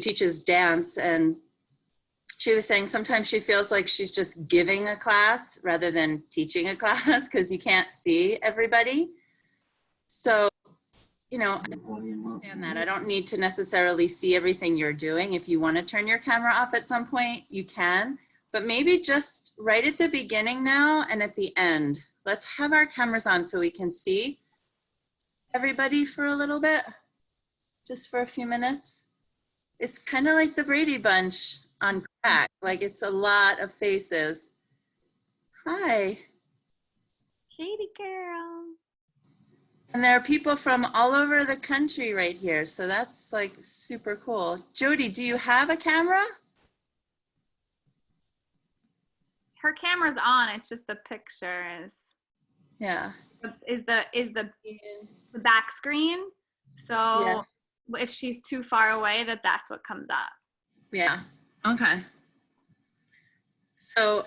teaches dance, and she was saying sometimes she feels like she's just giving a class rather than teaching a class because you can't see everybody. So, you know, I understand that. I don't need to necessarily see everything you're doing. If you want to turn your camera off at some point, you can. But maybe just right at the beginning now and at the end, let's have our cameras on so we can see everybody for a little bit, just for a few minutes. It's kind of like the Brady Bunch on crack. Like, it's a lot of faces. Hi. Shady girl. And there are people from all over the country right here. So that's like super cool. Jody, do you have a camera? Her camera's on. It's just the picture is. Yeah. Is the back screen. So yeah. If she's too far away, that's what comes up. Yeah. Okay. So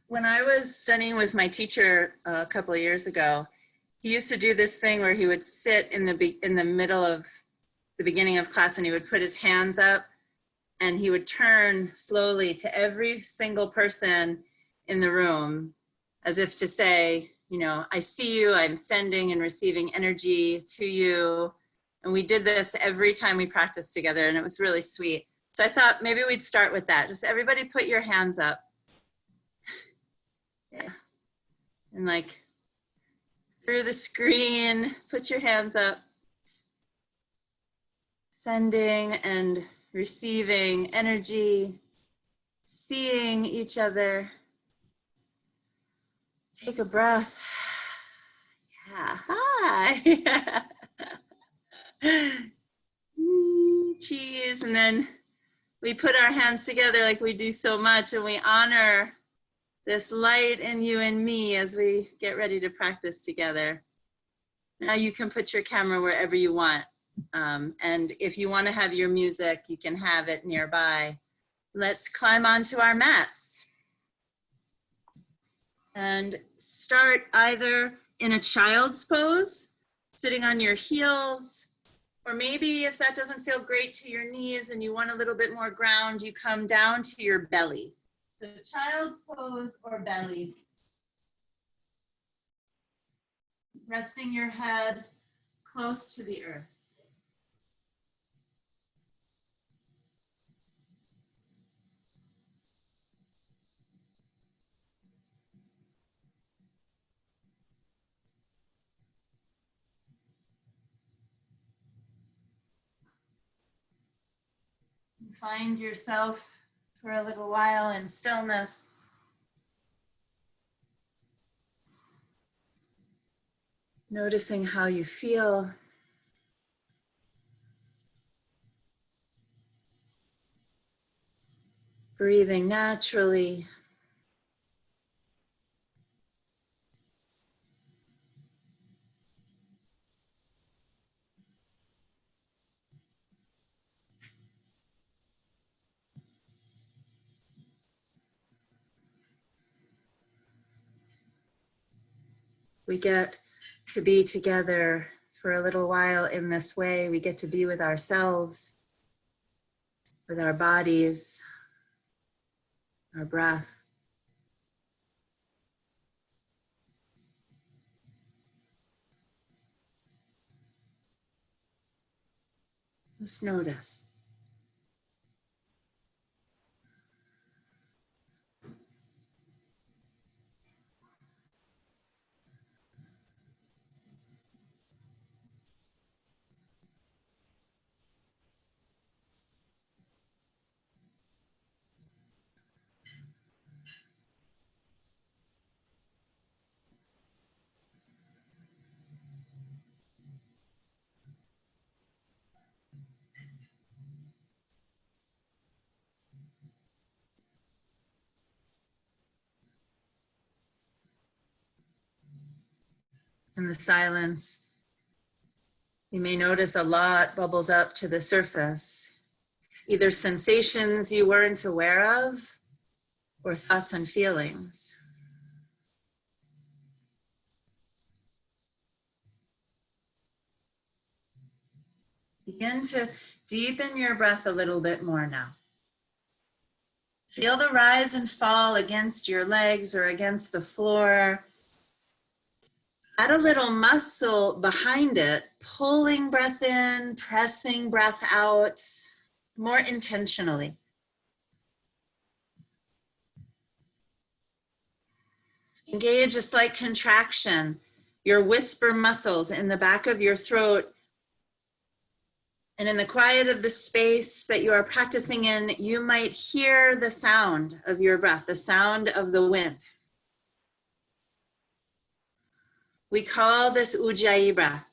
when I was studying with my teacher a couple of years ago, he used to do this thing where he would sit in the middle of the beginning of class, and he would put his hands up, and he would turn slowly to every single person in the room, as if to say, you know, I see you, I'm sending and receiving energy to you. And we did this every time we practiced together, and it was really sweet. So I thought maybe we'd start with that. Just everybody put your hands up. Yeah. And like through the screen, put your hands up. Sending and receiving energy, seeing each other. Take a breath. Yeah, hi. Cheese, and then we put our hands together like we do so much, and we honor this light in you and me as we get ready to practice together. Now you can put your camera wherever you want. And if you want to have your music, you can have it nearby. Let's climb onto our mats. And start either in a child's pose, sitting on your heels, or maybe if that doesn't feel great to your knees and you want a little bit more ground, you come down to your belly. So child's pose or belly. Resting your head close to the earth. Find yourself for a little while in stillness. Noticing how you feel. Breathing naturally. We get to be together for a little while in this way. We get to be with ourselves, with our bodies, our breath. Just notice. In the silence, you may notice a lot bubbles up to the surface, either sensations you weren't aware of or thoughts and feelings. Begin to Deepen your breath a little bit more now. Feel the rise and fall against your legs or against the floor. Add a little muscle behind it, pulling breath in, pressing breath out more intentionally. Engage a slight contraction, your whisper muscles in the back of your throat. And in the quiet of the space that you are practicing in, you might hear the sound of your breath, the sound of the wind. We call this Ujjayi breath.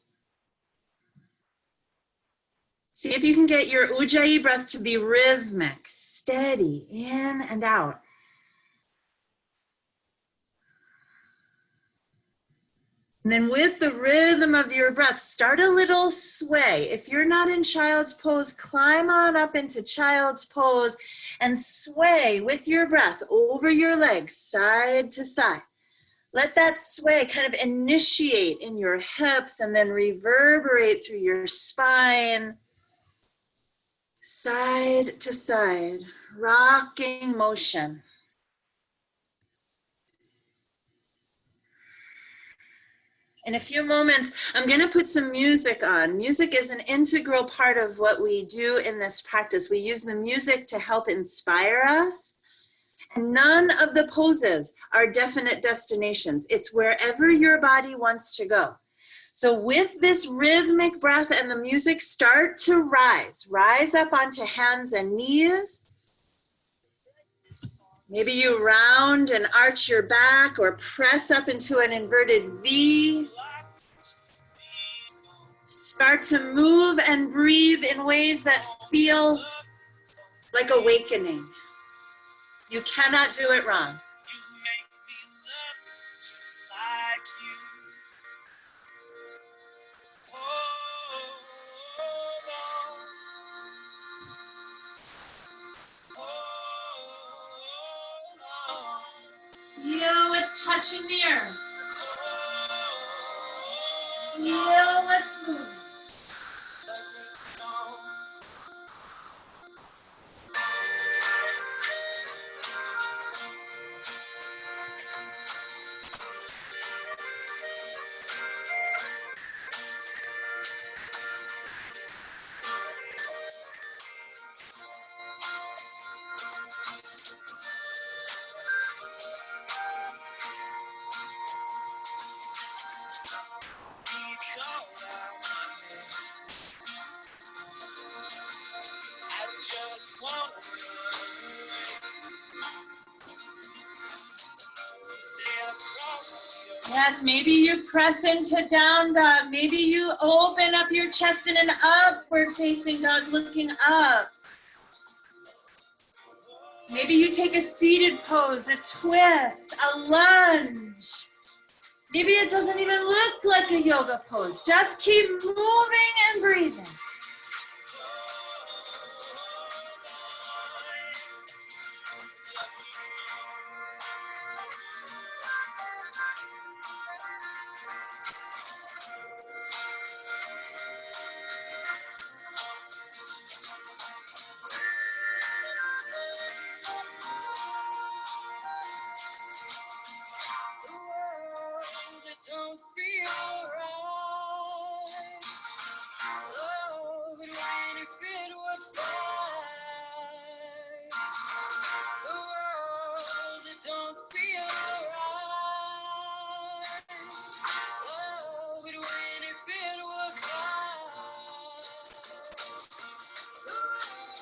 See if you can get your Ujjayi breath to be rhythmic, steady, in and out. And then with the rhythm of your breath, start a little sway. If you're not in child's pose, climb on up into child's pose and sway with your breath over your legs, side to side. Let that sway kind of initiate in your hips and then reverberate through your spine. Side to side, rocking motion. In a few moments, I'm going to put some music on. Music is an integral part of what we do in this practice. We use the music to help inspire us. And none of the poses are definite destinations. It's wherever your body wants to go. So with this rhythmic breath and the music, start to rise. Rise up onto hands and knees. Maybe you round and arch your back or press up into an inverted V. Start to move and breathe in ways that feel like awakening. You cannot do it wrong. Feel what's touching the earth. Feel what's moving. Yes, maybe you press into down dog. Maybe you open up your chest in an upward facing dog looking up. Maybe you take a seated pose, a twist, a lunge. Maybe it doesn't even look like a yoga pose. Just keep moving and breathing.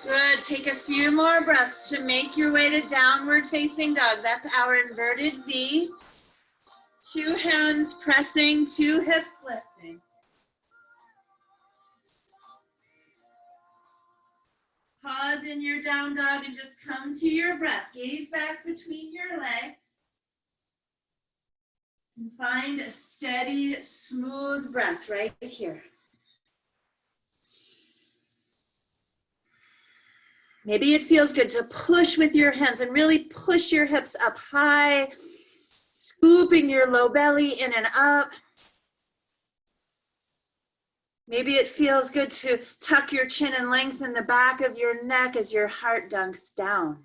Good, take a few more breaths to make your way to downward facing dog. That's our inverted V. 2 hands pressing, 2 hips lifting. Pause in your down dog and just come to your breath. Gaze back between your legs. And find a steady, smooth breath right here. Maybe it feels good to push with your hands and really push your hips up high, scooping your low belly in and up. Maybe it feels good to tuck your chin and lengthen the back of your neck as your heart dunks down.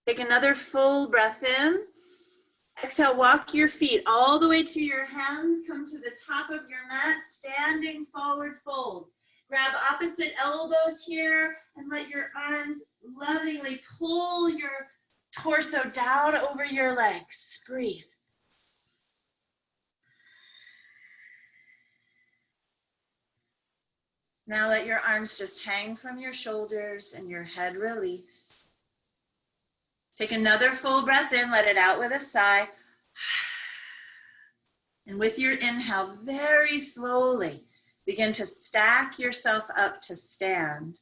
Take another full breath in. Exhale, walk your feet all the way to your hands. Come to the top of your mat, standing forward fold. Grab opposite elbows here and let your arms lovingly pull your torso down over your legs. Breathe. Now let your arms just hang from your shoulders and your head release. Take another full breath in, let it out with a sigh. And with your inhale, very slowly, begin to stack yourself up to stand.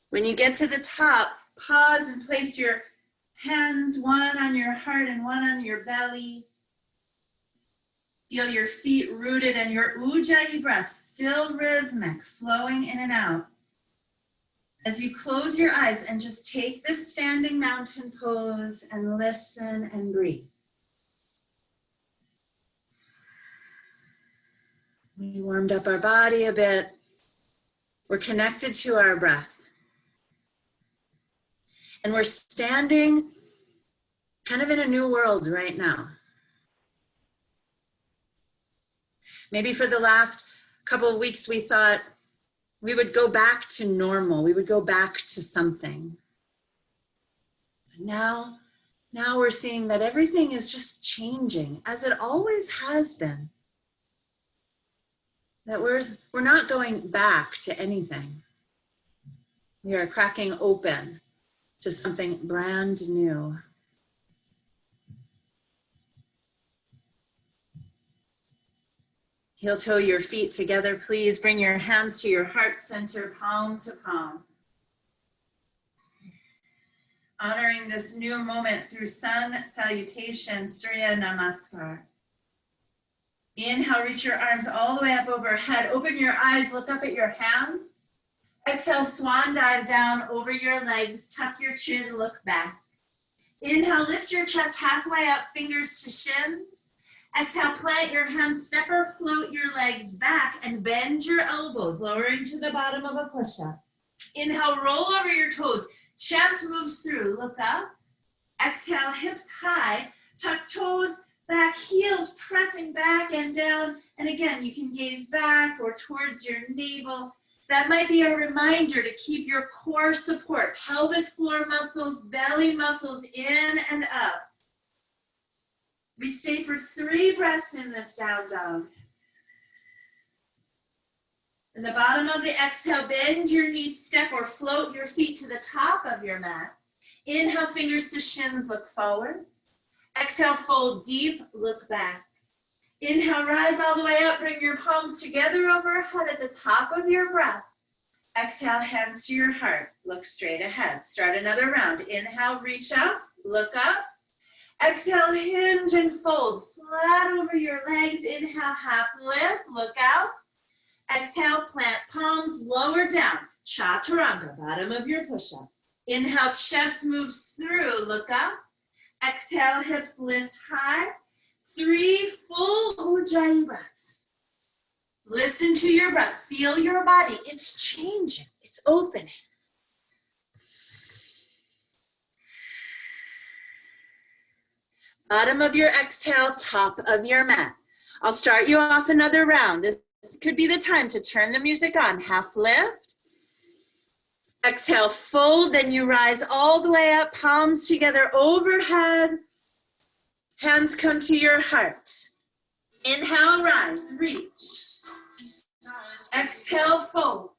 When you get to the top, pause and place your hands, one on your heart and one on your belly. Feel your feet rooted and your ujjayi breath still rhythmic, flowing in and out. As you close your eyes and just take this standing mountain pose and listen and breathe. We warmed up our body a bit. We're connected to our breath. And we're standing kind of in a new world right now. Maybe for the last couple of weeks, we thought we would go back to normal. We would go back to something. But now we're seeing that everything is just changing as it always has been. That we're not going back to anything. We are cracking open to something brand new. Heel toe your feet together, please. Bring your hands to your heart center, palm to palm. Honoring this new moment through sun salutation, Surya Namaskar. Inhale, reach your arms all the way up overhead. Open your eyes, look up at your hands. Exhale, swan dive down over your legs. Tuck your chin, look back. Inhale, lift your chest halfway up, fingers to shins. Exhale, plant your hands, step or float your legs back and bend your elbows, lowering to the bottom of a push-up. Inhale, roll over your toes. Chest moves through, look up. Exhale, hips high, tuck toes back, heels pressing back and down. And again, you can gaze back or towards your navel. That might be a reminder to keep your core support, pelvic floor muscles, belly muscles in and up. We stay for 3 breaths in this down dog. In the bottom of the exhale, bend your knees, step or float your feet to the top of your mat. Inhale, fingers to shins, look forward. Exhale, fold deep, look back. Inhale, rise all the way up, bring your palms together overhead at the top of your breath. Exhale, hands to your heart, look straight ahead. Start another round. Inhale, reach up, look up. Exhale, hinge and fold, flat over your legs. Inhale, half lift, look out. Exhale, plant palms, lower down. Chaturanga, bottom of your push-up. Inhale, chest moves through, look up. Exhale, hips lift high. 3 full ujjayi breaths. Listen to your breath, feel your body. It's changing, it's opening. Bottom of your exhale, top of your mat. I'll start you off another round. This could be the time to turn the music on. Half lift. Exhale, fold, then you rise all the way up, palms together overhead. Hands come to your heart. Inhale, rise, reach. Exhale, fold.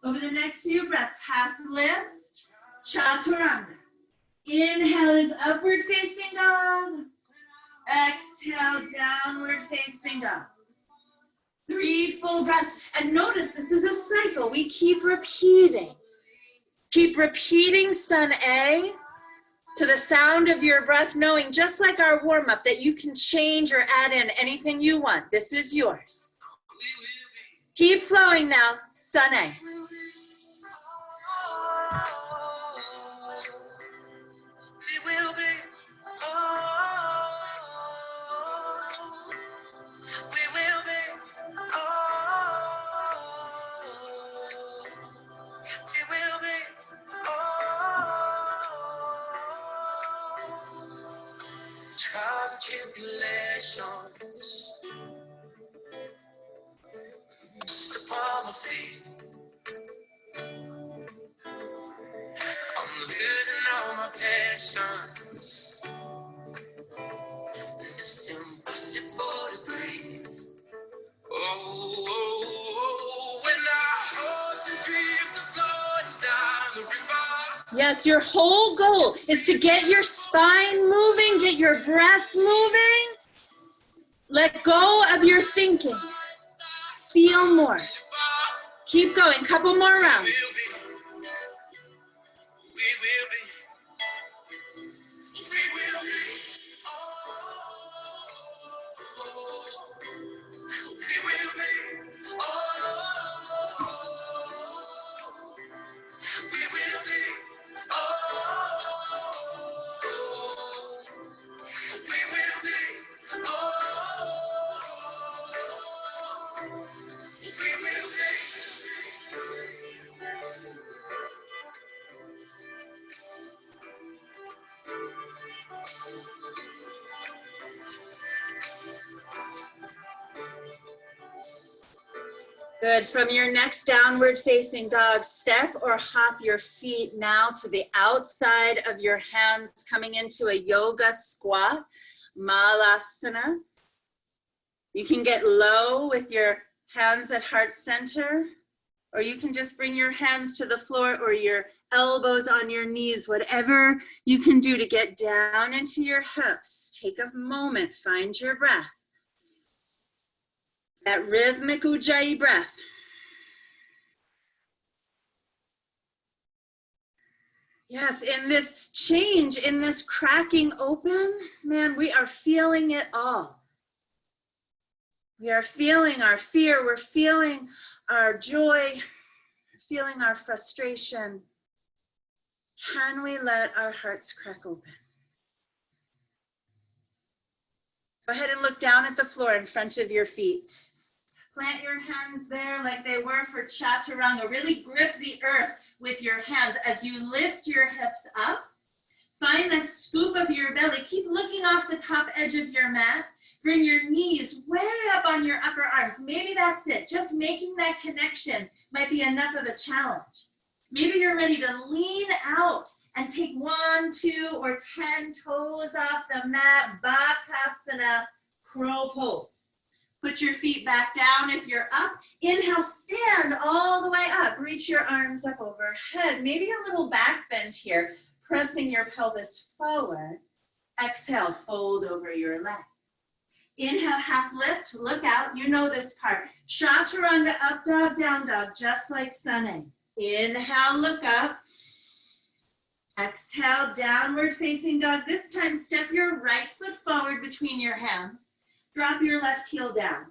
Over the next few breaths, half lift, chaturanga. Inhale is upward facing dog. Exhale, downward facing dog. 3 full breaths. And notice this is a cycle. We keep repeating. Keep repeating Sun A to the sound of your breath, knowing just like our warm-up that you can change or add in anything you want. This is yours. Keep flowing now, Sun A. We will be, we will my feet. I'm losing all my passions. And it's impossible to breathe. Oh, oh, oh, when our hopes and dreams are floating down the river. Yes, your whole goal is to get your spine moving, get your breath moving. Let go of your thinking. Feel more. Keep going, couple more rounds. Good. From your next downward facing dog, step or hop your feet now to the outside of your hands, coming into a yoga squat, malasana. You can get low with your hands at heart center, or you can just bring your hands to the floor or your elbows on your knees, whatever you can do to get down into your hips. Take a moment, find your breath. That rhythmic ujjayi breath. Yes, in this change, in this cracking open, man, we are feeling it all. We are feeling our fear, we're feeling our joy, feeling our frustration. Can we let our hearts crack open? Go ahead and look down at the floor in front of your feet. Plant your hands there like they were for chaturanga. Really grip the earth with your hands as you lift your hips up. Find that scoop of your belly. Keep looking off the top edge of your mat. Bring your knees way up on your upper arms. Maybe that's it. Just making that connection might be enough of a challenge. Maybe you're ready to lean out and take 1, 2, or 10 toes off the mat. Bakasana, crow pose. Put your feet back down if you're up. Inhale, stand all the way up. Reach your arms up overhead. Maybe a little back bend here, pressing your pelvis forward. Exhale, fold over your legs. Inhale, half lift, look out. You know this part. Chaturanga, up dog, down dog, just like Sunny. Inhale, look up. Exhale, downward facing dog. This time, step your right foot forward between your hands. Drop your left heel down.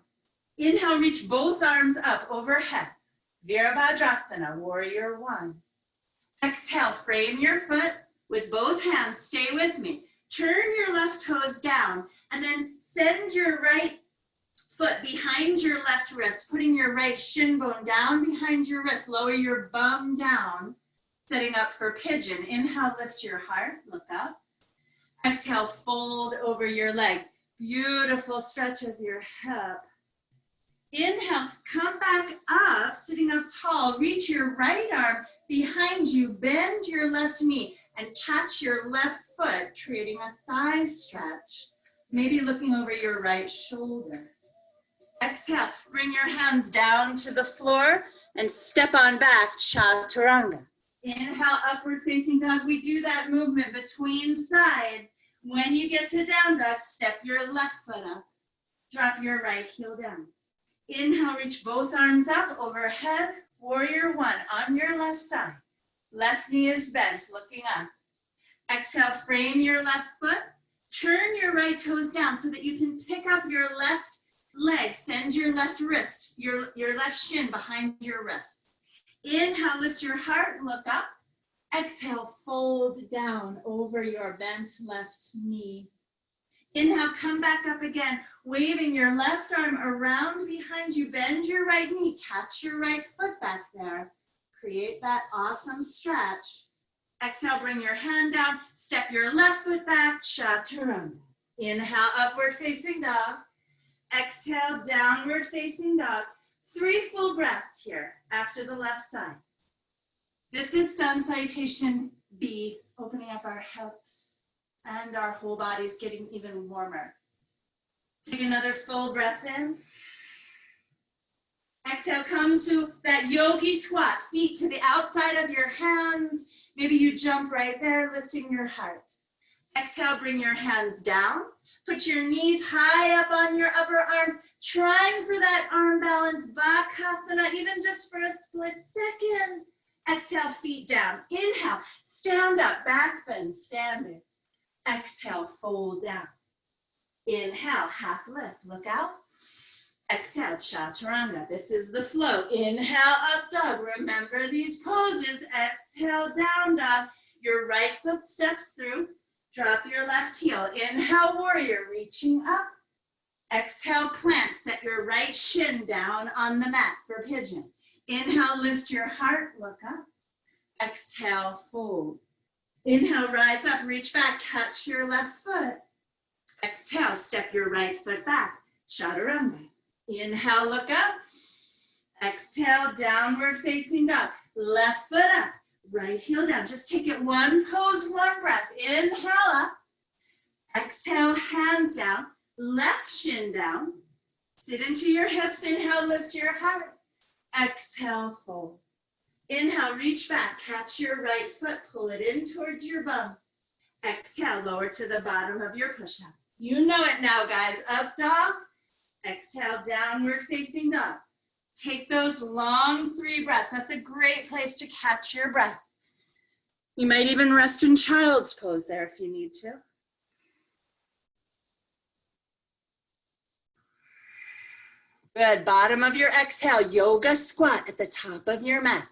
Inhale, reach both arms up overhead. Virabhadrasana, warrior one. Exhale, frame your foot with both hands. Stay with me. Turn your left toes down and then send your right foot behind your left wrist, putting your right shin bone down behind your wrist. Lower your bum down, setting up for pigeon. Inhale, lift your heart, look up. Exhale, fold over your leg. Beautiful stretch of your hip. Inhale, come back up, sitting up tall. Reach your right arm behind you. Bend your left knee and catch your left foot, creating a thigh stretch. Maybe looking over your right shoulder. Exhale, bring your hands down to the floor and step on back, chaturanga. Inhale, upward facing dog. We do that movement between sides. When you get to down dog, step your left foot up. Drop your right heel down. Inhale, reach both arms up overhead. Warrior one on your left side. Left knee is bent, looking up. Exhale, frame your left foot. Turn your right toes down so that you can pick up your left leg. Send your left wrist, your left shin behind your wrists. Inhale, lift your heart, look up. Exhale, fold down over your bent left knee. Inhale, come back up again, waving your left arm around behind you. Bend your right knee, catch your right foot back there. Create that awesome stretch. Exhale, bring your hand down, step your left foot back, chaturanga. Inhale, upward facing dog. Exhale, downward facing dog. 3 full breaths here after the left side. This is sun salutation B, opening up our hips and our whole body's getting even warmer. Take another full breath in. Exhale, come to that yogi squat, feet to the outside of your hands. Maybe you jump right there, lifting your heart. Exhale, bring your hands down. Put your knees high up on your upper arms, trying for that arm balance, Bakasana, even just for a split second. Exhale, feet down. Inhale, stand up, back bend, standing. Exhale, fold down. Inhale, half lift, look out. Exhale, chaturanga. This is the flow. Inhale, up dog. Remember these poses. Exhale, down dog. Your right foot steps through. Drop your left heel. Inhale, warrior, reaching up. Exhale, plant. Set your right shin down on the mat for pigeon. Inhale, lift your heart, look up. Exhale, fold. Inhale, rise up, reach back, catch your left foot. Exhale, step your right foot back, chaturanga. Inhale, look up. Exhale, downward facing dog. Left foot up, right heel down. Just take it one pose, one breath. Inhale up. Exhale, hands down. Left shin down. Sit into your hips. Inhale, lift your heart. Exhale, fold. Inhale, reach back. Catch your right foot. Pull it in towards your bum. Exhale, lower to the bottom of your push-up. You know it now, guys. Up dog. Exhale, downward facing dog. Take those long 3 breaths. That's a great place to catch your breath. You might even rest in child's pose there if you need to. Good, bottom of your exhale, yoga squat at the top of your mat.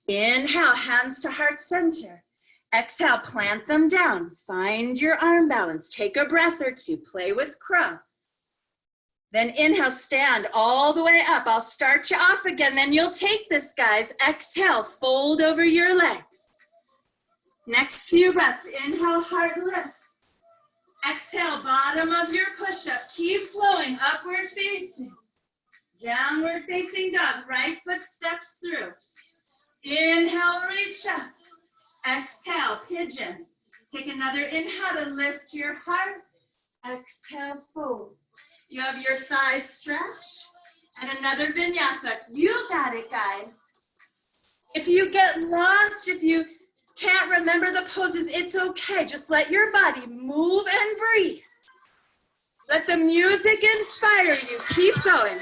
Inhale, hands to heart center. Exhale, plant them down. Find your arm balance. Take a breath or two, play with crow. Then inhale, stand all the way up. I'll start you off again, then you'll take this, guys. Exhale, fold over your legs. Next few breaths, inhale, heart lift. Exhale, bottom of your push-up. Keep flowing, upward facing. Downward facing dog, right foot steps through. Inhale, reach up. Exhale, pigeon. Take another inhale to lift your heart. Exhale, fold. You have your thighs stretched. And another vinyasa. You got it, guys. If you get lost, if you can't remember the poses, it's okay. Just let your body move and breathe. Let the music inspire you. Keep going.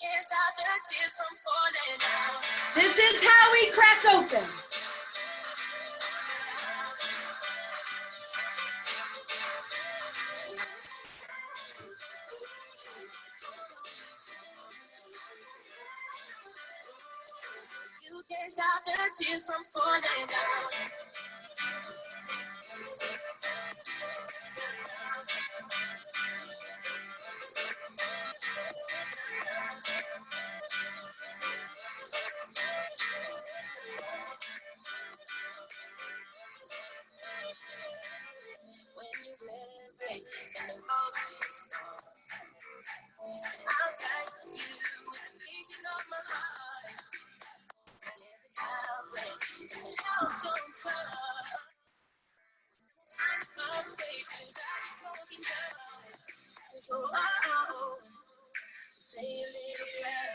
Can't stop the tears from falling down. This is how we crack open. You can't stop the tears from falling down. When you break and the road is long, and I'll guide you, beating of my heart. Every time break and the help don't come, find my face and I'm smoking down. So say a little prayer.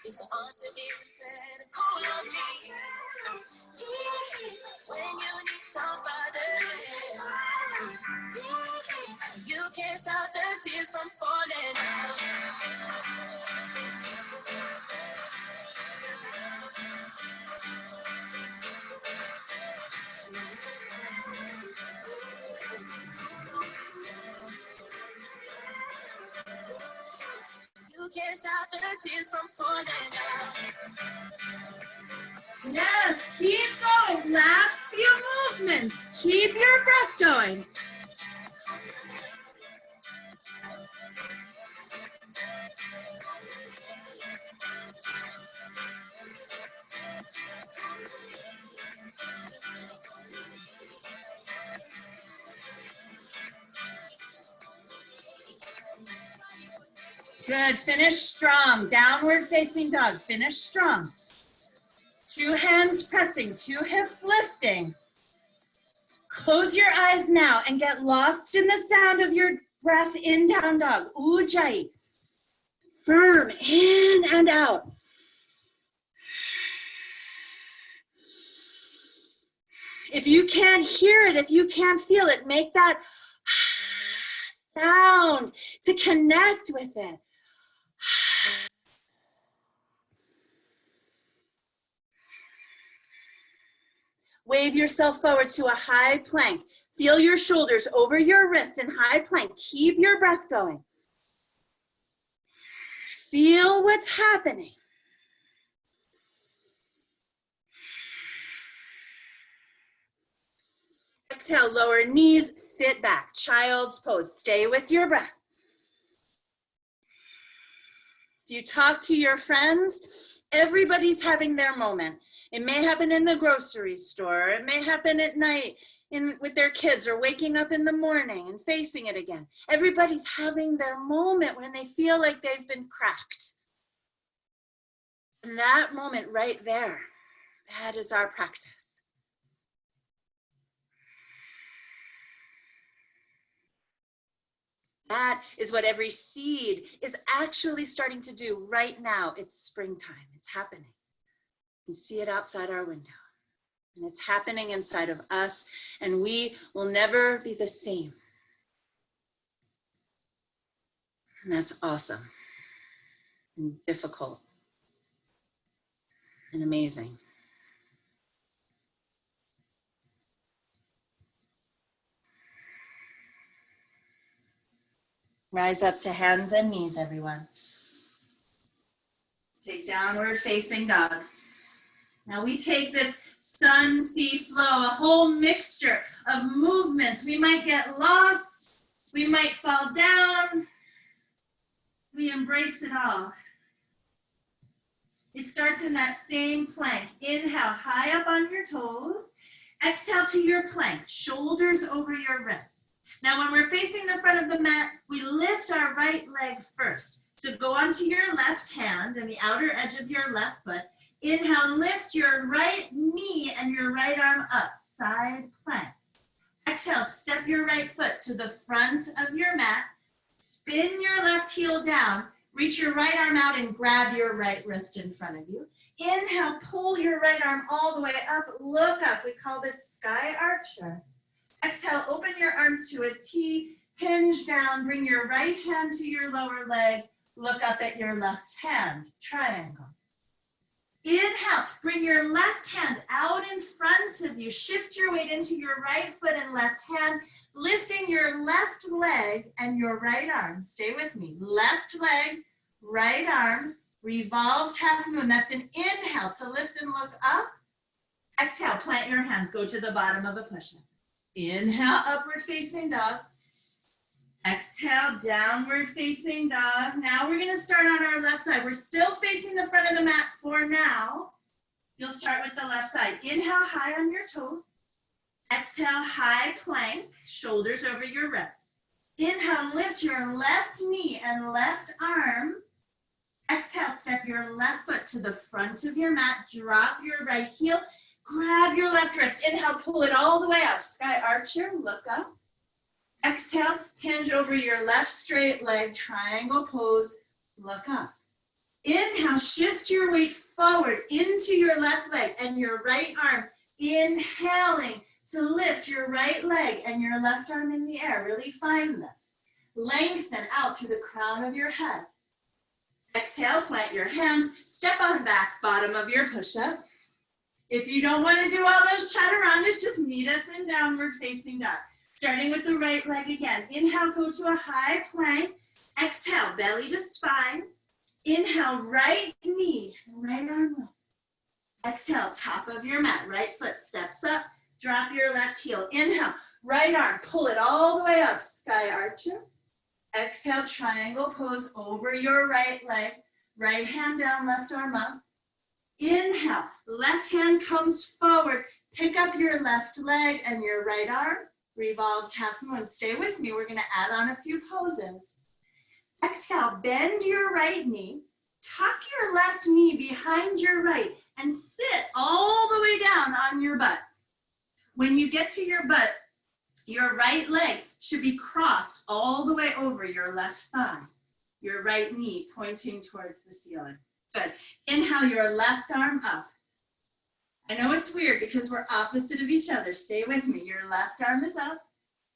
If the answer isn't fair, then call on me. When you need somebody, you can't stop the tears from falling. You can't stop the tears from falling down. Yes, keep going. Last few movements. Keep your breath going. Good, finish strong. Downward facing dog, finish strong. 2 hands pressing, 2 hips lifting. Close your eyes now and get lost in the sound of your breath in down dog. Ujjayi. Firm, in and out. If you can't hear it, if you can't feel it, make that sound to connect with it. Wave yourself forward to a high plank. Feel your shoulders over your wrist in high plank. Keep your breath going. Feel what's happening. Exhale, lower knees, sit back. Child's pose. Stay with your breath. If you talk to your friends, everybody's having their moment. It may happen in the grocery store. It may happen at night with their kids, or waking up in the morning and facing it again. Everybody's having their moment when they feel like they've been cracked. And that moment right there, that is our practice. That is what every seed is actually starting to do right now. It's springtime. It's happening. You can see it outside our window. And it's happening inside of us. And we will never be the same. And that's awesome. And difficult. And amazing. Rise up to hands and knees, everyone. Take downward facing dog. Now we take this sun, sea, flow, a whole mixture of movements. We might get lost. We might fall down. We embrace it all. It starts in that same plank. Inhale, high up on your toes. Exhale to your plank, shoulders over your wrist. Now, when we're facing the front of the mat, we lift our right leg first. So go onto your left hand and the outer edge of your left foot. Inhale, lift your right knee and your right arm up, side plank. Exhale, step your right foot to the front of your mat. Spin your left heel down. Reach your right arm out and grab your right wrist in front of you. Inhale, pull your right arm all the way up. Look up. We call this sky archer. Exhale, open your arms to a T, hinge down, bring your right hand to your lower leg, look up at your left hand, triangle. Inhale, bring your left hand out in front of you, shift your weight into your right foot and left hand, lifting your left leg and your right arm. Stay with me, left leg, right arm, revolved half moon. That's an inhale to lift and look up. Exhale, plant your hands, go to the bottom of a push-up. Inhale, upward facing dog. Exhale, downward facing dog. Now we're gonna start on our left side. We're still facing the front of the mat for now. You'll start with the left side. Inhale, high on your toes. Exhale, high plank, shoulders over your wrist. Inhale, lift your left knee and left arm. Exhale, step your left foot to the front of your mat. Drop your right heel. Grab your left wrist. Inhale, pull it all the way up. Sky archer, look up. Exhale, hinge over your left straight leg, triangle pose, look up. Inhale, shift your weight forward into your left leg and your right arm. Inhaling to lift your right leg and your left arm in the air. Really find this. Lengthen out through the crown of your head. Exhale, plant your hands, step on back, bottom of your push-up. If you don't want to do all those chaturangas, just meet us in downward facing dog. Starting with the right leg again. Inhale, go to a high plank. Exhale, belly to spine. Inhale, right knee, right arm up. Exhale, top of your mat. Right foot steps up. Drop your left heel. Inhale, right arm, pull it all the way up. Sky archer. Exhale, triangle pose over your right leg. Right hand down, left arm up. Inhale, left hand comes forward. Pick up your left leg and your right arm. Revolved half moon. Stay with me. We're going to add on a few poses. Exhale. Exhale, bend your right knee, tuck your left knee behind your right, and sit all the way down on your butt. When you get to your butt, your right leg should be crossed all the way over your left thigh. Your right knee pointing towards the ceiling. Good. Inhale your left arm up. I know it's weird because we're opposite of each other. Stay with me. Your left arm is up.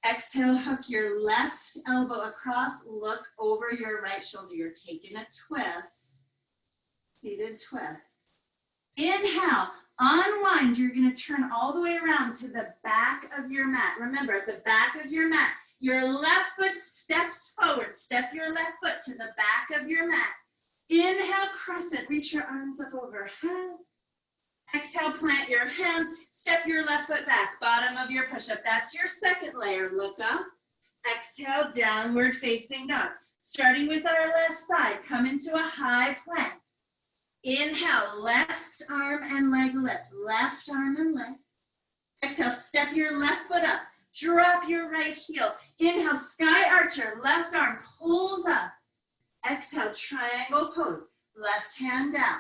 Exhale, hook your left elbow across. Look over your right shoulder. You're taking a twist. Seated twist. Inhale, unwind. You're going to turn all the way around to the back of your mat. Remember, at the back of your mat, your left foot steps forward. Step your left foot to the back of your mat. Inhale, crescent. Reach your arms up overhead. Exhale, plant your hands. Step your left foot back. Bottom of your push-up. That's your second layer. Look up. Exhale, downward facing dog. Starting with our left side, come into a high plank. Inhale, left arm and leg lift. Left arm and leg. Exhale, step your left foot up. Drop your right heel. Inhale, sky archer. Left arm pulls up. Exhale, triangle pose. Left hand down.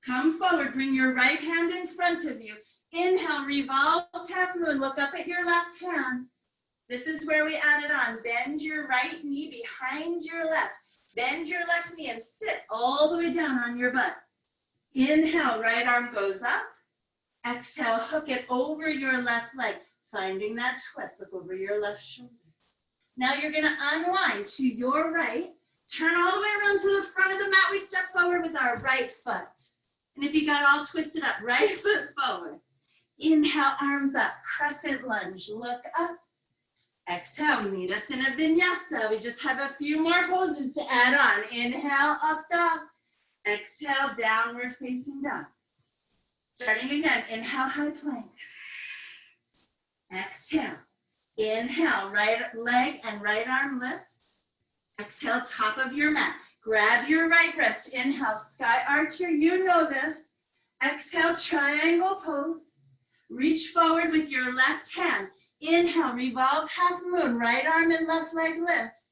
Come forward, bring your right hand in front of you. Inhale, revolve half moon. Look up at your left hand. This is where we added on. Bend your right knee behind your left. Bend your left knee and sit all the way down on your butt. Inhale, right arm goes up. Exhale, hook it over your left leg. Finding that twist, look over your left shoulder. Now you're gonna unwind to your right. Turn all the way around to the front of the mat. We step forward with our right foot. And if you got all twisted up, right foot forward. Inhale, arms up, crescent lunge, look up. Exhale, meet us in a vinyasa. We just have a few more poses to add on. Inhale, up dog. Exhale, downward facing dog. Starting again, inhale, high plank. Exhale, inhale, right leg and right arm lift. Exhale, top of your mat. Grab your right wrist. Inhale, sky archer. You know this. Exhale, triangle pose. Reach forward with your left hand. Inhale, revolve half moon. Right arm and left leg lifts.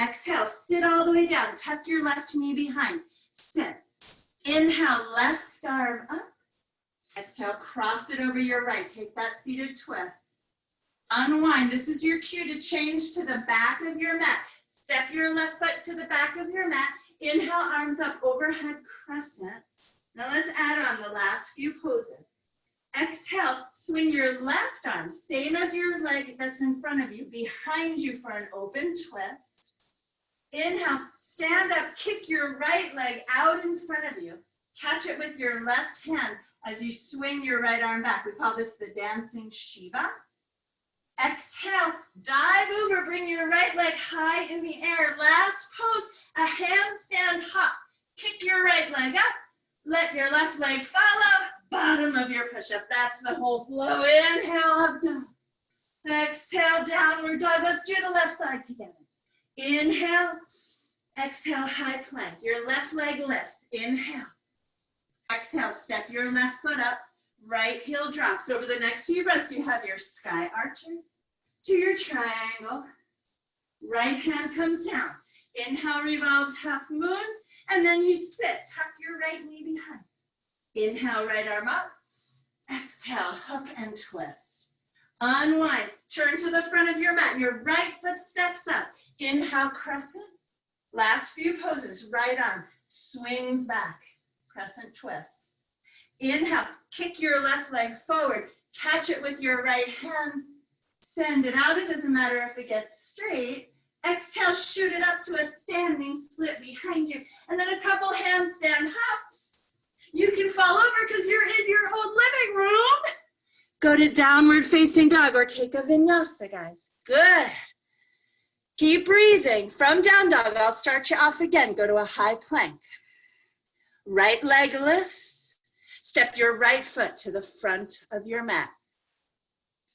Exhale, sit all the way down. Tuck your left knee behind. Sit. Inhale, left arm up. Exhale, cross it over your right. Take that seated twist. Unwind. This is your cue to change to the back of your mat. Step your left foot to the back of your mat. Inhale, arms up, overhead crescent. Now let's add on the last few poses. Exhale, swing your left arm, same as your leg that's in front of you, behind you for an open twist. Inhale, stand up, kick your right leg out in front of you. Catch it with your left hand as you swing your right arm back. We call this the dancing Shiva. Exhale, dive over, bring your right leg high in the air. Last pose, a handstand hop. Kick your right leg up, let your left leg follow. Bottom of your push-up, that's the whole flow. Inhale, up dog. Exhale, downward dog. Let's do the left side together. Inhale, exhale, high plank. Your left leg lifts. Inhale. Exhale, step your left foot up. Right heel drops. Over the next few breaths, you have your sky archer to your triangle. Right hand comes down. Inhale, revolves half moon, and then you sit. Tuck your right knee behind. Inhale, right arm up. Exhale, hook and twist. Unwind. Turn to the front of your mat. Your right foot steps up. Inhale, crescent. Last few poses. Right arm swings back. Crescent twist. Inhale, kick your left leg forward. Catch it with your right hand. Send it out. It doesn't matter if it gets straight. Exhale, shoot it up to a standing split behind you. And then a couple handstand hops. You can fall over because you're in your own living room. Go to downward facing dog or take a vinyasa, guys. Good. Keep breathing. From down dog, I'll start you off again. Go to a high plank. Right leg lifts. Step your right foot to the front of your mat.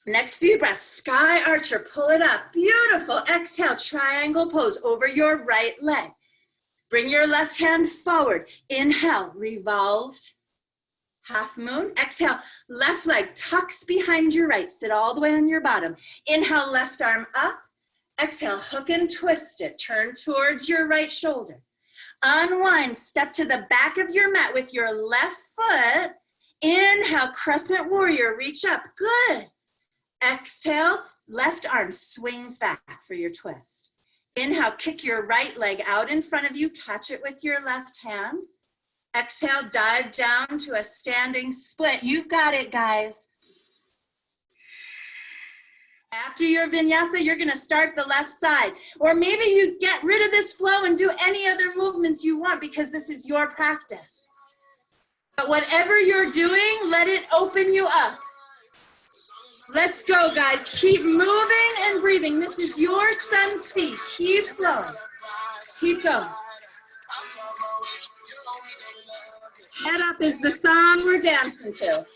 Next few breaths, sky archer, pull it up. Beautiful. Exhale, triangle pose over your right leg. Bring your left hand forward. Inhale, revolved half moon. Exhale, left leg tucks behind your right. Sit all the way on your bottom. Inhale, left arm up. Exhale, hook and twist it. Turn towards your right shoulder. Unwind, step to the back of your mat with your left foot. Inhale, crescent warrior, reach up. Good. Exhale, left arm swings back for your twist. Inhale, kick your right leg out in front of you. Catch it with your left hand. Exhale, dive down to a standing split. You've got it, guys. After your vinyasa, you're gonna start the left side. Or maybe you get rid of this flow and do any other movements you want because this is your practice. But whatever you're doing, let it open you up. Let's go, guys. Keep moving and breathing. This is your sun's feet. Keep flowing. Keep going. Head up is the song we're dancing to.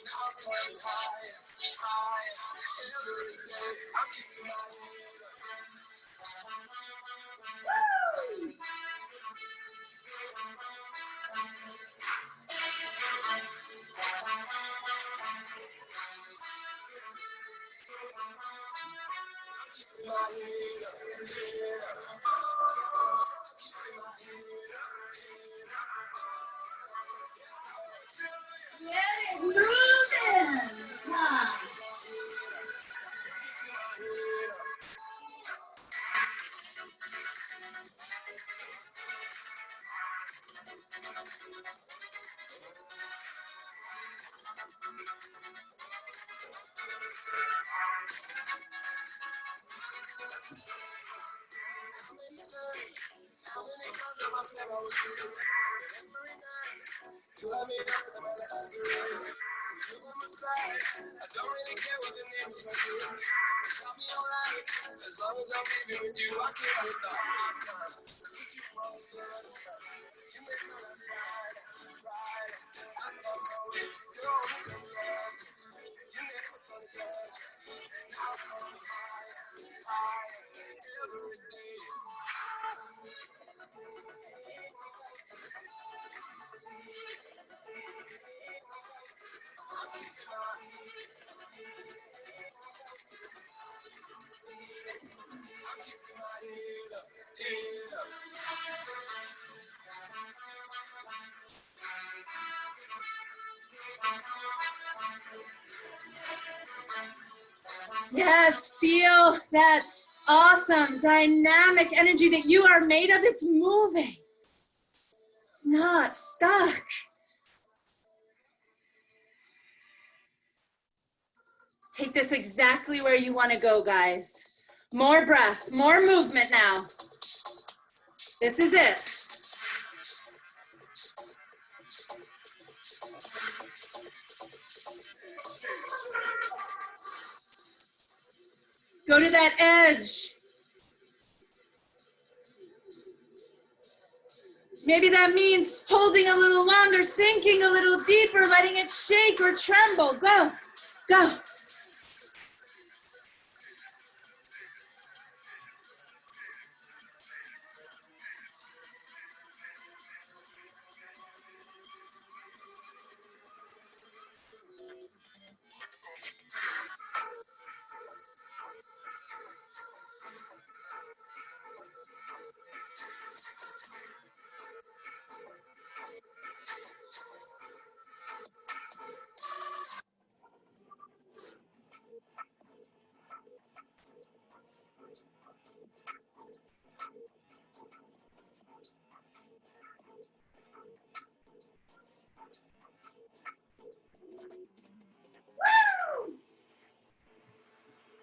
Get it moving. Come on. Yes, feel that awesome dynamic energy that you are made of. It's moving. It's not stuck. Take this exactly where you want to go, guys. More breath, more movement now. This is it. Go to that edge. Maybe that means holding a little longer, sinking a little deeper, letting it shake or tremble. Go, go.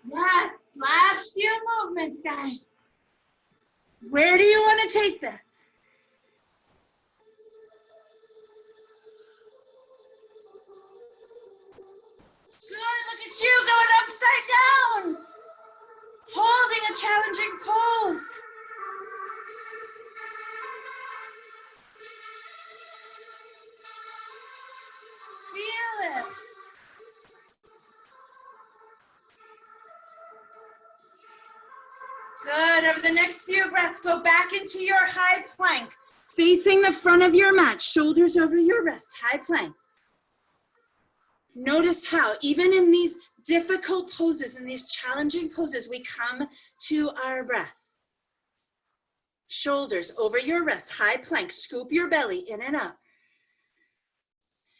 Yes, last few movements, guys. Where do you want to take this? Good, look at you going upside down. Holding a challenging pose. Feel it. Good, over the next few breaths, go back into your high plank. Facing the front of your mat, shoulders over your wrists, high plank. Notice how, even in these difficult poses, in these challenging poses, we come to our breath. Shoulders over your wrists, high plank, scoop your belly in and up.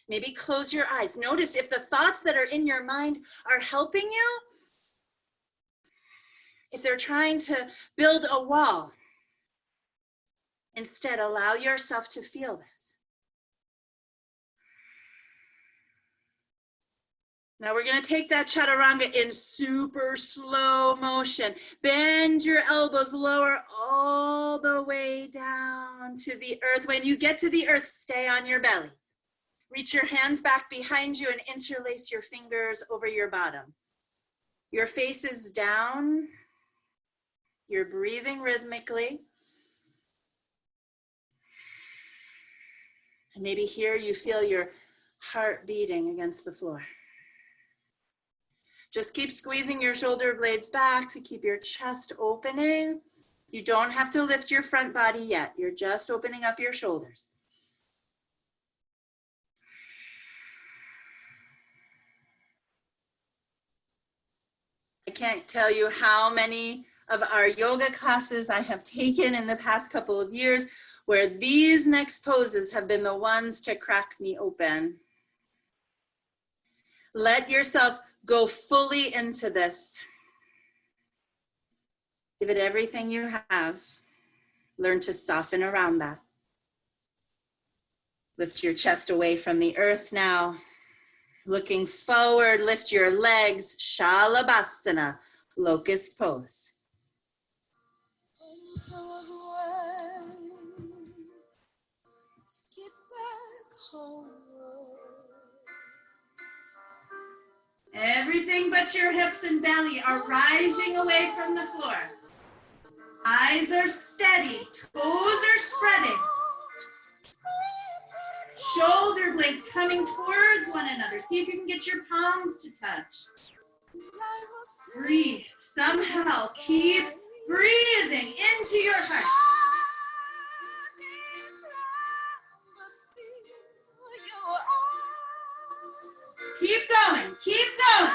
Maybe close your eyes. Notice if the thoughts that are in your mind are helping you, if they're trying to build a wall. Instead, allow yourself to feel this. Now we're going to take that chaturanga in super slow motion. Bend your elbows lower all the way down to the earth. When you get to the earth, stay on your belly. Reach your hands back behind you and interlace your fingers over your bottom. Your face is down. You're breathing rhythmically. And maybe here you feel your heart beating against the floor. Just keep squeezing your shoulder blades back to keep your chest opening. You don't have to lift your front body yet. You're just opening up your shoulders. I can't tell you how many of our yoga classes I have taken in the past couple of years where these next poses have been the ones to crack me open. Let yourself go fully into this. Give it everything you have. Learn to soften around that. Lift your chest away from the earth now. Looking forward, lift your legs, Shalabhasana, locust pose. Everything but your hips and belly are rising away from the floor. Eyes are steady, toes are spreading. Shoulder blades coming towards one another. See if you can get your palms to touch. Breathe. Somehow keep breathing into your heart. Keep going. Keep going.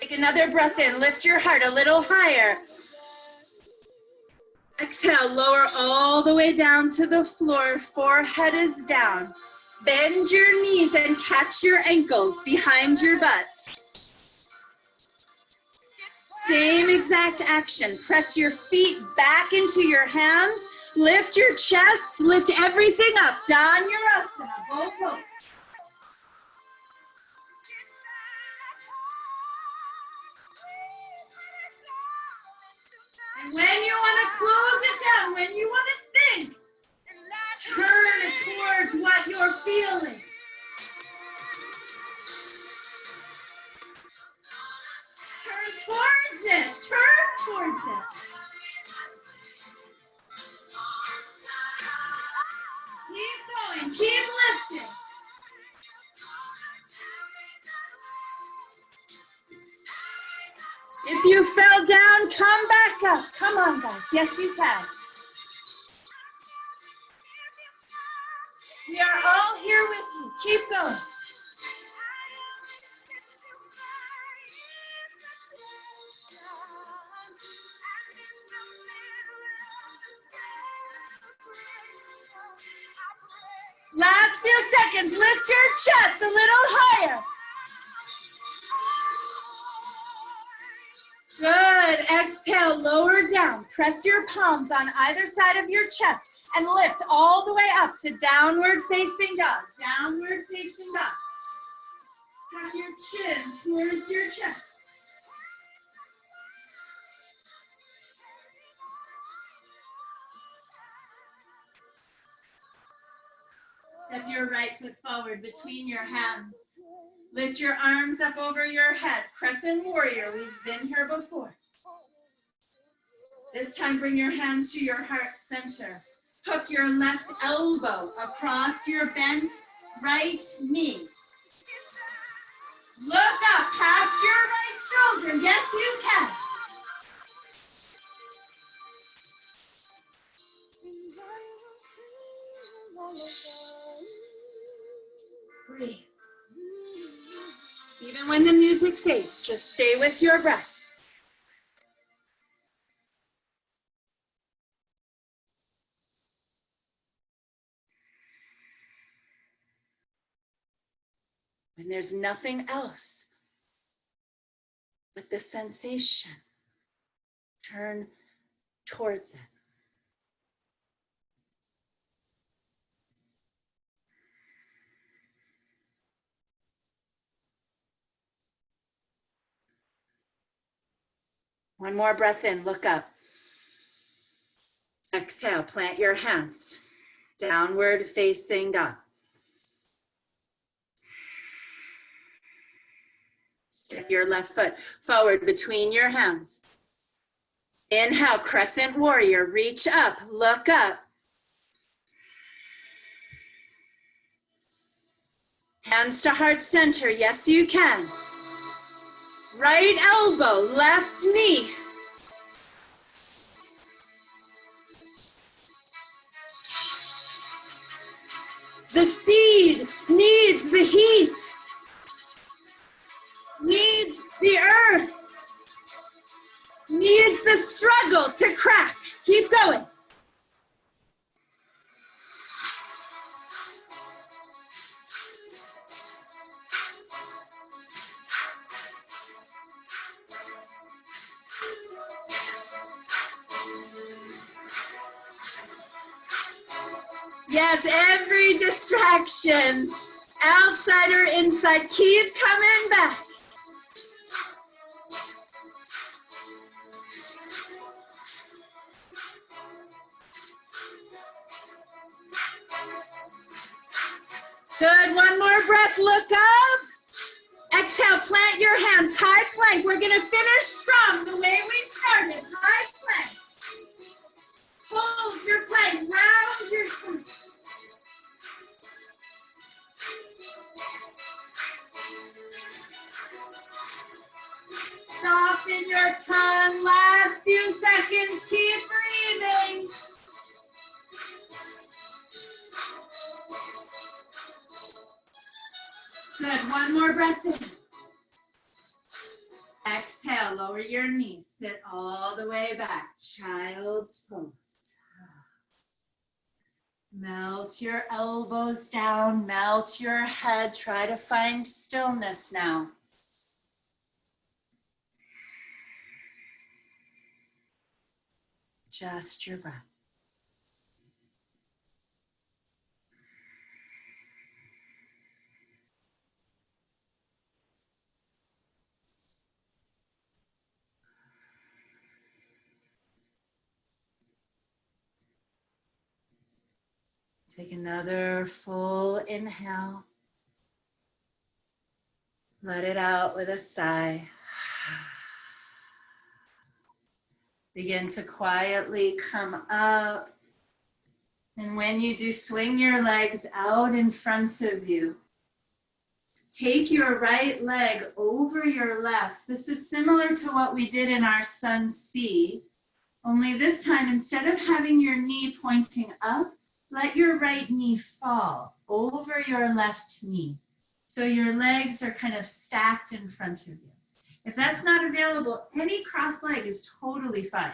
Take another breath in. Lift your heart a little higher. Exhale, lower all the way down to the floor. Forehead is down. Bend your knees and catch your ankles behind your butt. Same exact action. Press your feet back into your hands. Lift your chest. Lift everything up. Dhanurasana. Both pose. And when you want to close it down, when you want to think, turn it towards what you're feeling. Turn towards it. Turn towards it. Keep going. Keep lifting. If you fell down, come back up. Come on, guys. Yes, you can. We are all here with you. Keep going. Last few seconds. Lift your chest a little higher. Good. Exhale, lower down. Press your palms on either side of your chest and lift all the way up to downward facing dog. Downward facing dog. Tuck your chin towards your chest. Step your right foot forward between your hands. Lift your arms up over your head. Crescent warrior, we've been here before. This time bring your hands to your heart center. Hook your left elbow across your bent right knee. Look up past your right shoulder. Yes, you can. Breathe. Even when the music fades, just stay with your breath. When there's nothing else but the sensation, turn towards it. One more breath in, look up. Exhale, plant your hands, downward facing dog. Step your left foot forward between your hands. Inhale, crescent warrior, reach up, look up. Hands to heart center, yes you can. Right elbow, left knee. The seed needs the heat, needs the earth, needs the struggle to crack. Keep going. Yes, every distraction, outside or inside, keep coming back. Good, one more breath, look up. Exhale, plant your hands, high plank. We're gonna finish strong the way we started, high plank. Hold your plank, round your spine. Soften your tongue, last few seconds, keep breathing. Good, one more breath in. Exhale, lower your knees, sit all the way back, child's pose. Melt your elbows down, melt your head, try to find stillness now. Just your breath. Take another full inhale. Let it out with a sigh. Begin to quietly come up. And when you do, swing your legs out in front of you. Take your right leg over your left. This is similar to what we did in our Sun C, only this time, instead of having your knee pointing up, let your right knee fall over your left knee. So your legs are kind of stacked in front of you. If that's not available, any cross leg is totally fine.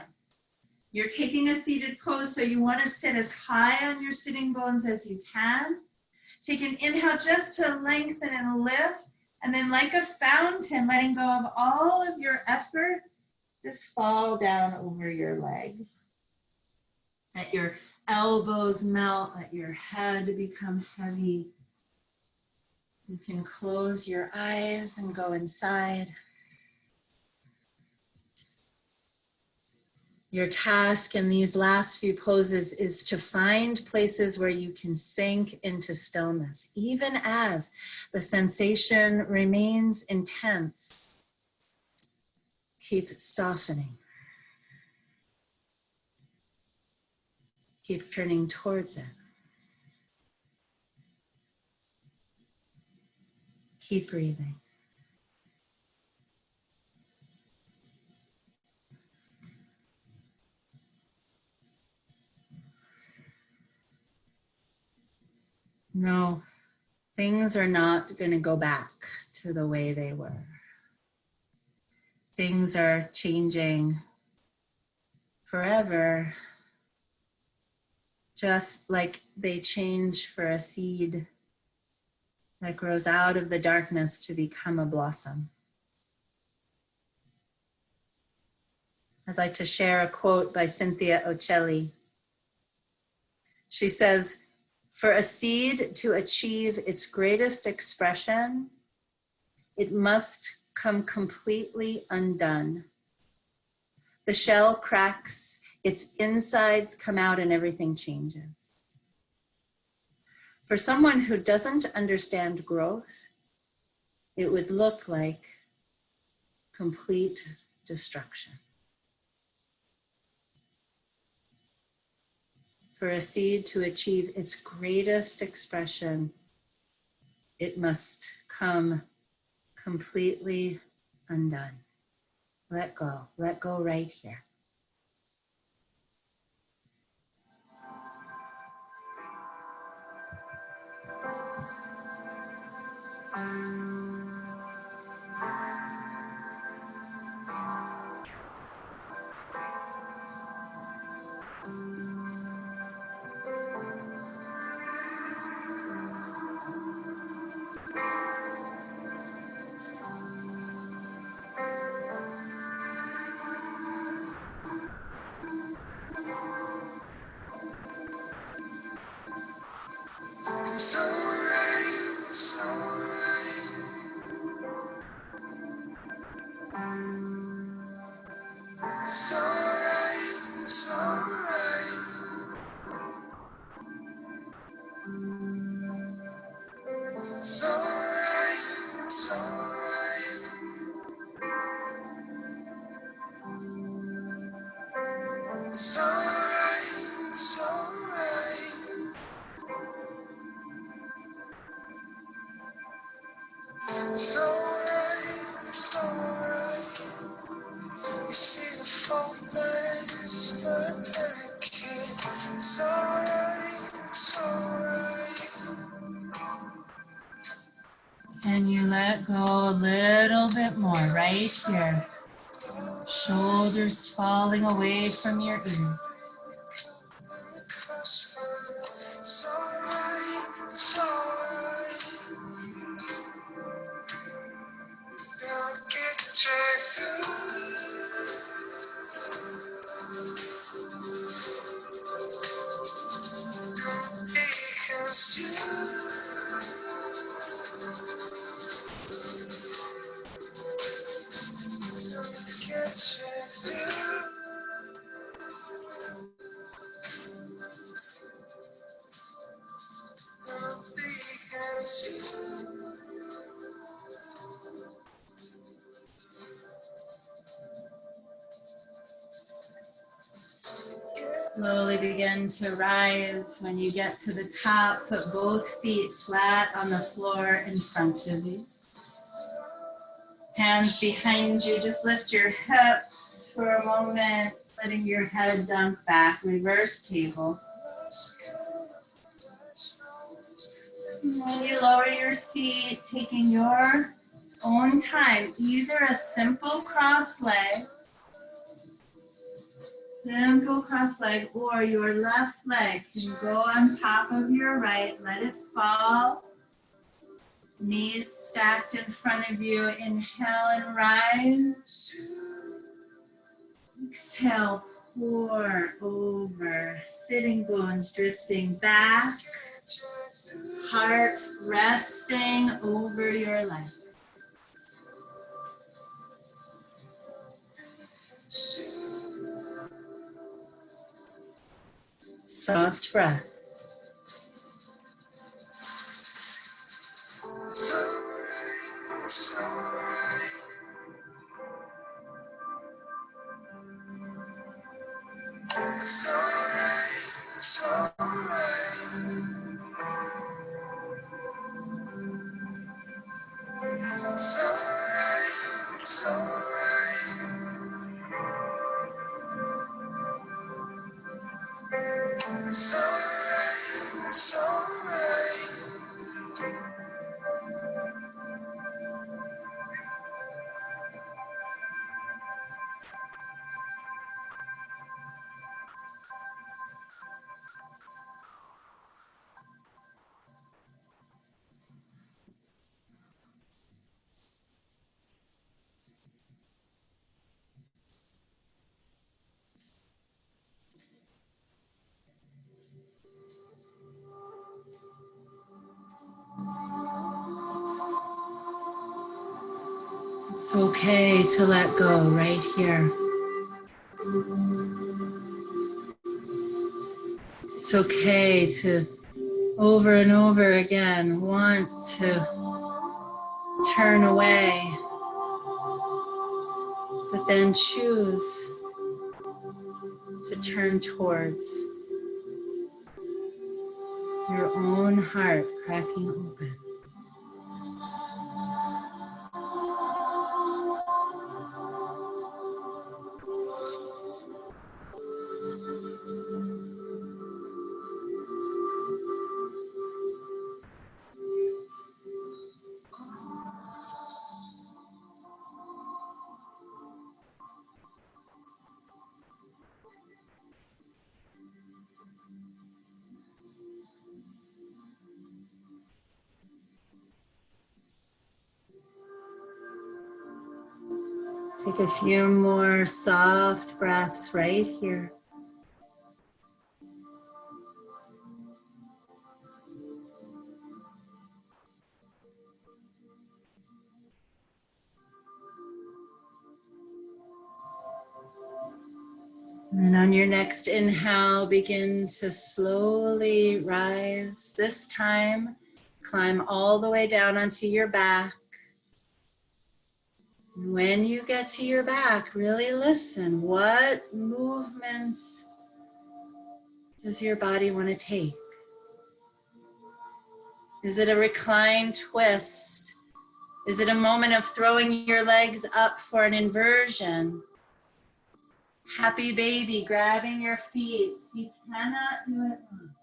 You're taking a seated pose, so you want to sit as high on your sitting bones as you can. Take an inhale just to lengthen and lift, and then like a fountain, letting go of all of your effort, just fall down over your leg. Let your elbows melt, let your head become heavy. You can close your eyes and go inside. Your task in these last few poses is to find places where you can sink into stillness, even as the sensation remains intense. Keep softening. Keep turning towards it. Keep breathing. Things are not going to go back to the way they were. Things are changing forever, just like they change for a seed that grows out of the darkness to become a blossom. I'd like to share a quote by Cynthia Ocelli. She says, "For a seed to achieve its greatest expression, it must come completely undone. The shell cracks, its insides come out, and everything changes." For someone who doesn't understand growth, it would look like complete destruction. For a seed to achieve its greatest expression, it must come completely undone. Let go right here. It's alright, it's alright. It's alright, it's alright. It's alright, it's alright. It's alright, it's alright. It's alright, it's alright. You see the fault lines start panicking. It's alright, it's alright. And you let go a little bit more right here. Shoulders falling away from your ears. When the crossfire, it's alright, it's alright. Don't get dragged through. Don't be consumed. Don't get dragged through. Don't be consumed. Slowly begin to rise. When you get to the top, put both feet flat on the floor in front of you. Hands behind you, just lift your hips for a moment, letting your head dump back, reverse table. And then you lower your seat, taking your own time, either a simple cross leg, or your left leg can go on top of your right, let it fall. Knees stacked in front of you. Inhale and rise. Exhale, pour over. Sitting bones drifting back. Heart resting over your leg. Soft breath. It's alright. It's alright, it's alright. It's alright, it's alright. It's alright, it's alright. Okay to let go right here. It's okay to over and over again want to turn away, but then choose to turn towards your own heart cracking open. Take a few more soft breaths right here. And on your next inhale, begin to slowly rise. This time, climb all the way down onto your back. When you get to your back, really listen. What movements does your body want to take? Is it a reclined twist? Is it a moment of throwing your legs up for an inversion? Happy baby, grabbing your feet. You cannot do it alone.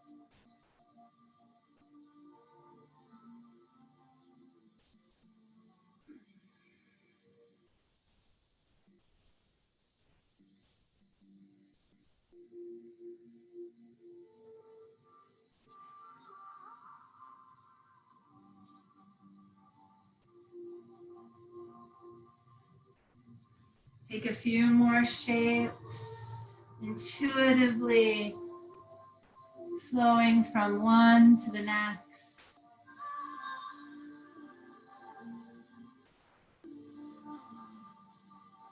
Take a few more shapes, intuitively flowing from one to the next.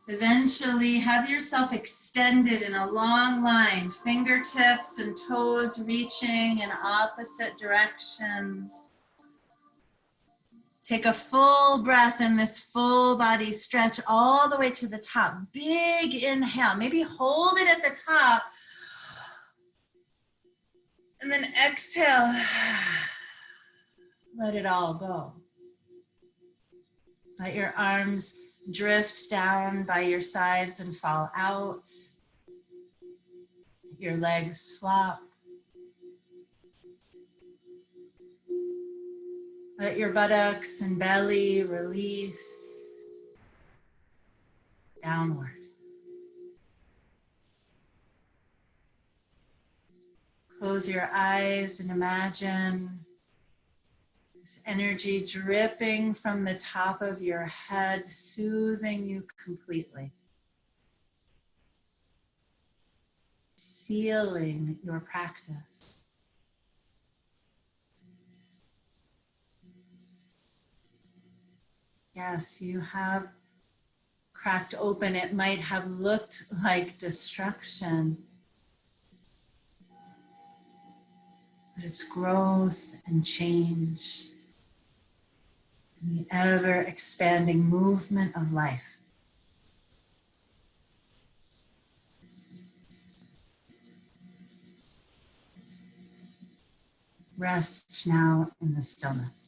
Eventually, have yourself extended in a long line, fingertips and toes reaching in opposite directions. Take a full breath in this full body stretch all the way to the top. Big inhale, maybe hold it at the top. And then exhale, let it all go. Let your arms drift down by your sides and fall out. Your legs flop. Let your buttocks and belly release downward. Close your eyes and imagine this energy dripping from the top of your head, soothing you completely. Sealing your practice. Yes, you have cracked open. It might have looked like destruction, but it's growth and change and the ever expanding movement of life. Rest now in the stillness.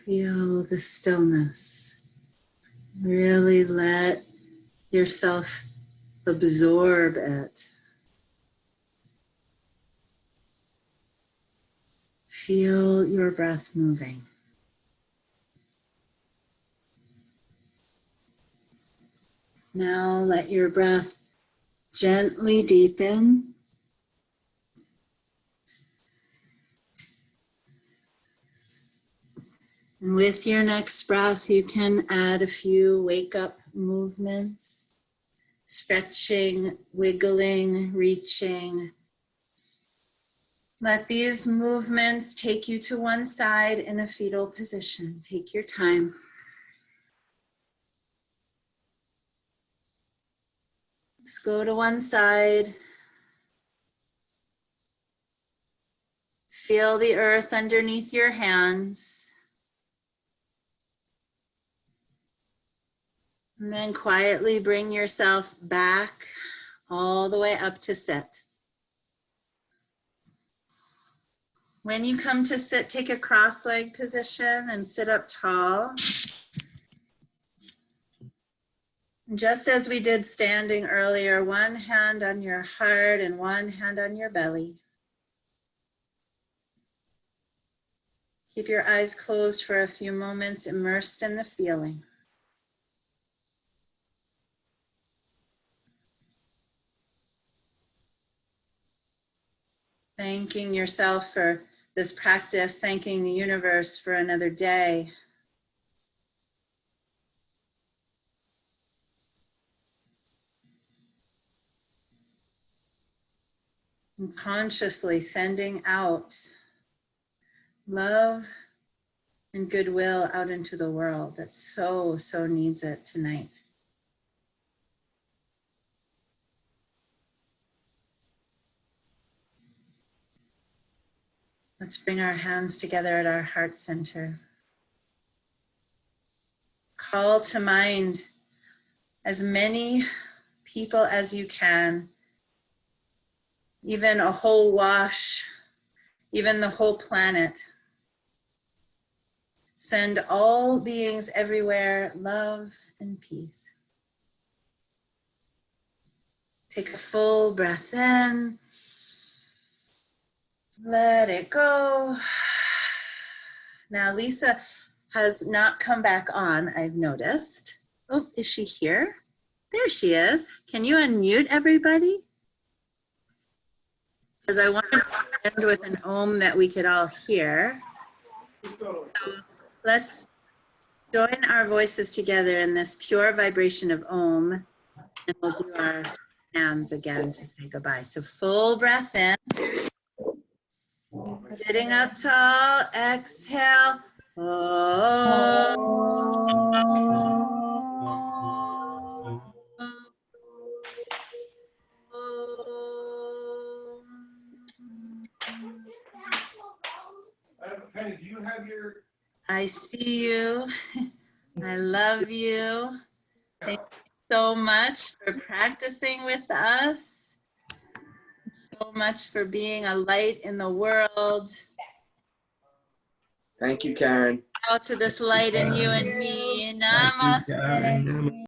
Feel the stillness. Really let yourself absorb it. Feel your breath moving. Now let your breath gently deepen. And with your next breath, you can add a few wake-up movements, stretching, wiggling, reaching. Let these movements take you to one side in a fetal position. Take your time. Just go to one side. Feel the earth underneath your hands. And then quietly bring yourself back all the way up to sit. When you come to sit, take a cross-leg position and sit up tall. Just as we did standing earlier, one hand on your heart and one hand on your belly. Keep your eyes closed for a few moments, immersed in the feeling. Thanking yourself for this practice, thanking the universe for another day. And consciously sending out love and goodwill out into the world that so needs it tonight. Let's bring our hands together at our heart center. Call to mind as many people as you can, even a whole wash, even the whole planet. Send all beings everywhere love and peace. Take a full breath in. Let it go. Now Lisa has not come back on, I've noticed. Oh, is she here? There she is. Can you unmute everybody? Because I wanted to end with an Om that we could all hear. So let's join our voices together in this pure vibration of Om, and we'll do our hands again to say goodbye. So full breath in. Sitting up tall, exhale. Penny, do you have your... I see you. I love you. Thank you so much for practicing with us. So much for being a light in the world. Thank you, Karen. Out to this light in you and me. Namaste.